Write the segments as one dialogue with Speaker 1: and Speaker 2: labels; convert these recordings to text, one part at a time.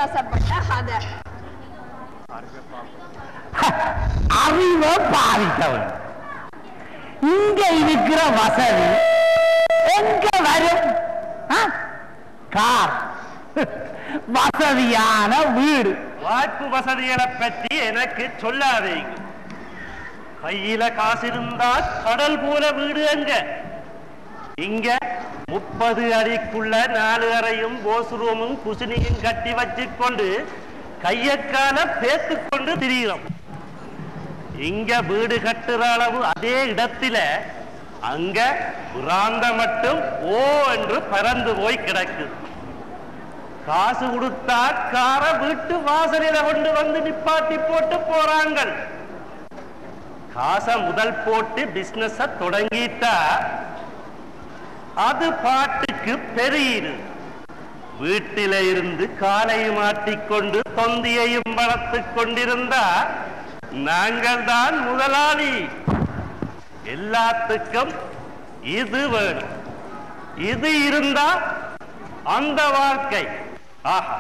Speaker 1: வசப்பட்ட கதை.
Speaker 2: அறிவ பாதித்தவன் இங்க இருக்கிற வசதி எங்க வரும்? கார், வசதியான வீடு.
Speaker 3: வாய்ப்பு வசதிகளை பற்றி எனக்கு சொல்லாதீங்க. கையில காசு இருந்தா கடல் போல வீடு எங்க? இங்க 30 அடிக்குள்ள 4 அறையும் வாஷ்ரூமும் குசினியும் கட்டி வச்சுக்கொண்டு கையக்கால பேத்துக்கொண்டு திரிகிறோம். இங்க வீடு கட்டுற அளவு அதே இடத்தில அங்க புராந்த மட்டும் ஓ என்று பறந்து போய் கிடக்கு. காசு கொடுத்தா கார வீட்டு வாசலில கொண்டு வந்து நிப்பாட்டி போட்டு போறாங்க. காசை முதல் போட்டு பிசினஸ் தொடங்கிட்டா அது பாட்டுக்கு பெரியுது. வீட்டில இருந்து காலையும் மாட்டிக்கொண்டு தொந்தியையும் வளர்த்துக் கொண்டிருந்தா நாங்கள் தான் முதலாளி. எல்லாத்துக்கும் இது வேணும். இது இருந்தா அந்த வாழ்க்கை. ஆஹா,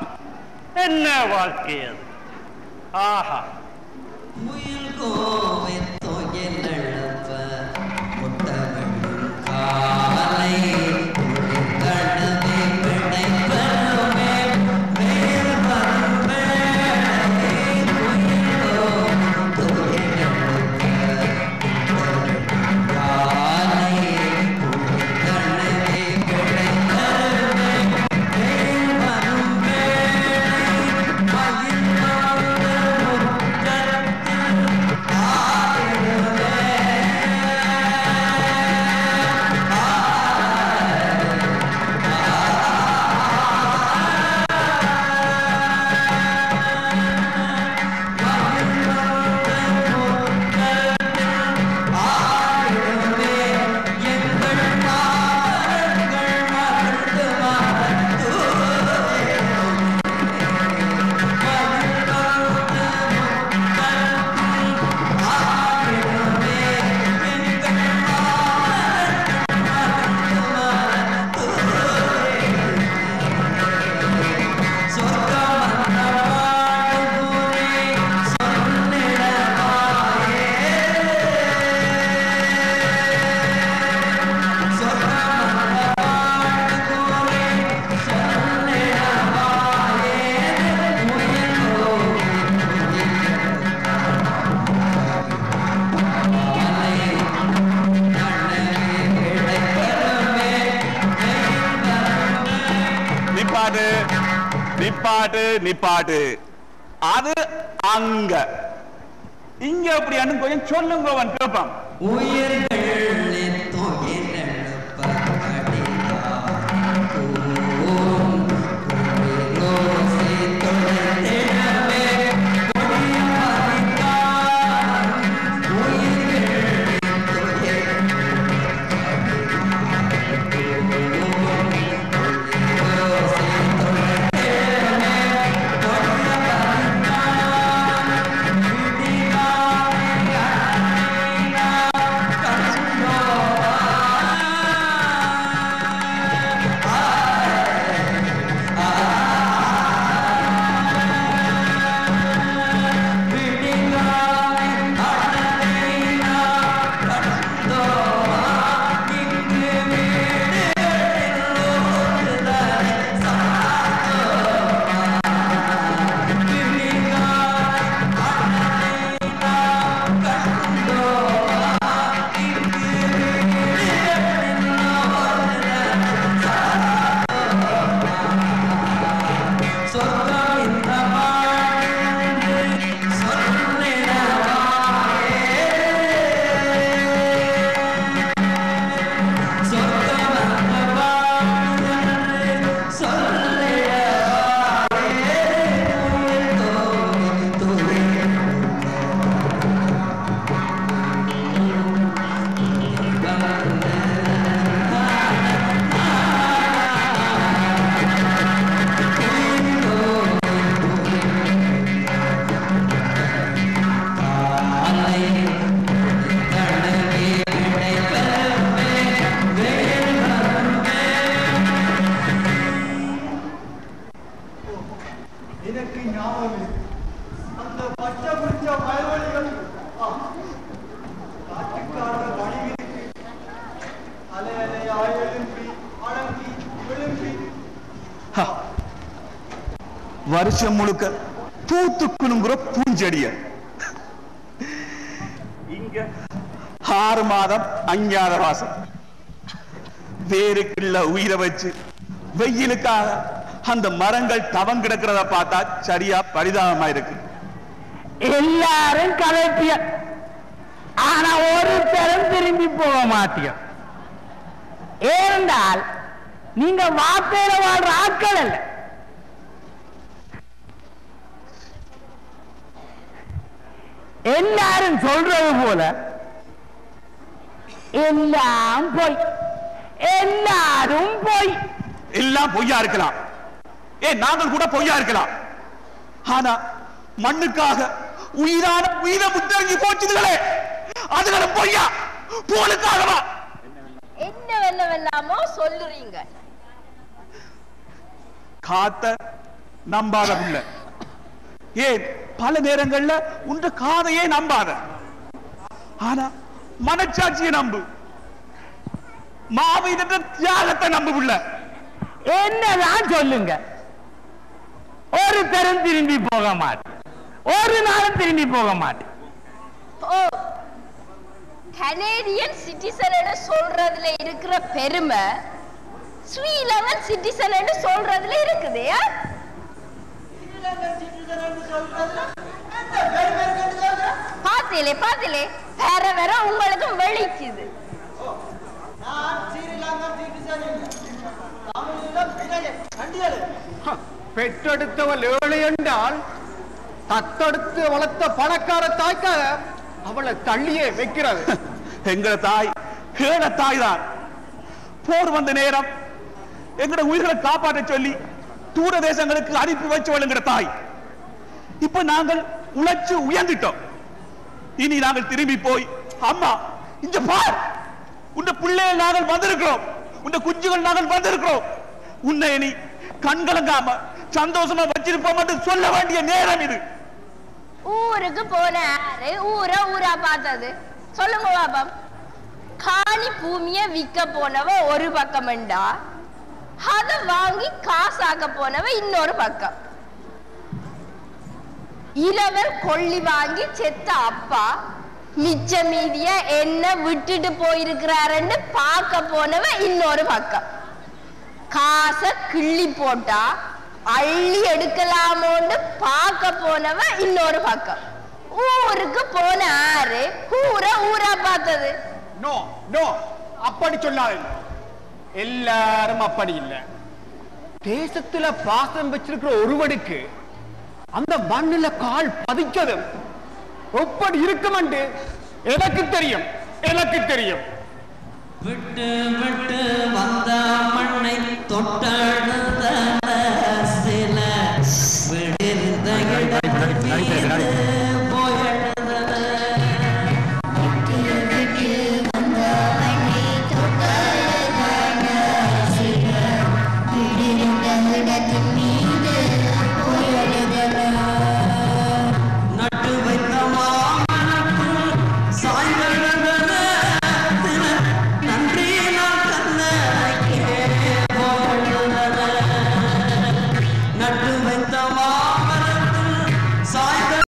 Speaker 3: என்ன வாழ்க்கை அது! ஆஹா,
Speaker 4: நிப்பாட்டு. அது அங்க. இங்க அப்படி அண்ணன் கொஞ்சம் சொல்லுங்க, கேட்பான்.
Speaker 5: Come
Speaker 4: வருஷம் முழுக்க பூத்து குலுங்குற பூஞ்செடிய இங்க 6 மாதம் அஞ்ஞாத வாசம் வேருக்குள்ள உயிரை வச்சு வெயிலுக்காக அந்த மரங்கள் தவம் கிடக்கிறத பார்த்தா சரியா பரிதாபமா இருக்கு.
Speaker 2: எல்லாரும் கலைப்பிய, ஆனா ஒரு தரம் திரும்பி போக மாட்டிய. ஏனென்றால் நீங்க வார்த்தையில வாழ்ற ஆட்கள் அல்ல. எல்லாரும் சொல்றது போல எல்லாம் போய், எல்லாரும் போய்.
Speaker 4: எல்லாம் பொய்யா இருக்கலாம், நாங்கள் கூட பொய்யா இருக்கலாம். ஆனா மண்ணுக்காக உயிரான உயிரை முத்தரங்கி போச்சுதுகளே, அதுகளும் பொய்யா போலுக்காகவா?
Speaker 1: என்னவெல்லாமோ சொல்லுறீங்க.
Speaker 4: காத்த நம்பாத புள்ள, ஏன் பல நேரங்கள்ல உன்ற காதையே நம்பாத, ஆனா மனச்சாட்சியை நம்பு, மாவீரன்ற தியாகத்தை நம்பு புள்ள.
Speaker 2: என்னதான் சொல்லுங்க, ஒரு தரம் திரும்பி போக மாட்டேன், ஒரு நாளும் திரும்பி போக மாட்டேன்.
Speaker 1: ஓ, கனேடியன் சிட்டிசன் சொல்றதுல இருக்கிற பெருமை ஸ்ரீலங்கன் சிட்டிசன் சொல்றதுல இருக்குது. பாத்திலே பாத்திலே வேற வேற உங்களுக்கு வெளிக்குது.
Speaker 5: பெற்றெடுத்தவள் ஏழை என்றால் தத்தெடுத்து வளர்த்த பணக்கார தாய்க்காக அவளை தள்ளியே வைக்கிறது.
Speaker 4: எங்க தாய் கேட தாய் தான். போர் வந்த நேரம் எங்கட உயிர்களை காப்பாற்ற சொல்லி தூர தேசங்களுக்கு அனுப்பி வச்சவள் எங்கட தாய். இப்ப நாங்கள் உழைச்சு உயர்ந்துட்டோம். இனி நாங்கள் திரும்பி போய், அம்மா இங்க பார், உன்ன பிள்ளைகள் நாங்கள் வந்திருக்கிறோம், உன்ன குஞ்சுகள் நாங்கள் வந்திருக்கிறோம், உன்னை இனி கண்கலங்காம சந்தோஷமா வச்சிருப்போம் என்று சொல்ல வேண்டிய நேரம் இது.
Speaker 1: ஊருக்கு போன ஊரா பார்த்தது சொல்லுங்க பாபம். காணி பூமிய விற்க போனவ ஒரு பக்கம்டா, அத வாங்கி காசாக்க போனவ இன்னொரு பக்கம். இரவர் கொள்ளி வாங்கி செத்த அப்பா மிச்ச மீதிய என்ன விட்டுட்டு போயிருக்கிறாருன்னு பார்க்க போனவ இன்னொரு பக்கம். காச கிள்ளி போட்டா அள்ளி எடுக்கலாமோன்னு பார்க்க போனவ இன்னொரு பக்கம். ஊருக்கு போன ஊரா பார்த்தது.
Speaker 5: நோ நோ, அப்படி சொல்லாது. எல்லாரும் அப்படி இல்ல. தேசத்துல பாசம் வச்சிருக்கிற ஒருவனுக்கு அந்த மண்ணுல கால் பதிக்கிறது எப்படி இருக்கும் என்று எனக்கு தெரியும், எனக்கு தெரியும்.
Speaker 6: விட்டு விட்டு வந்த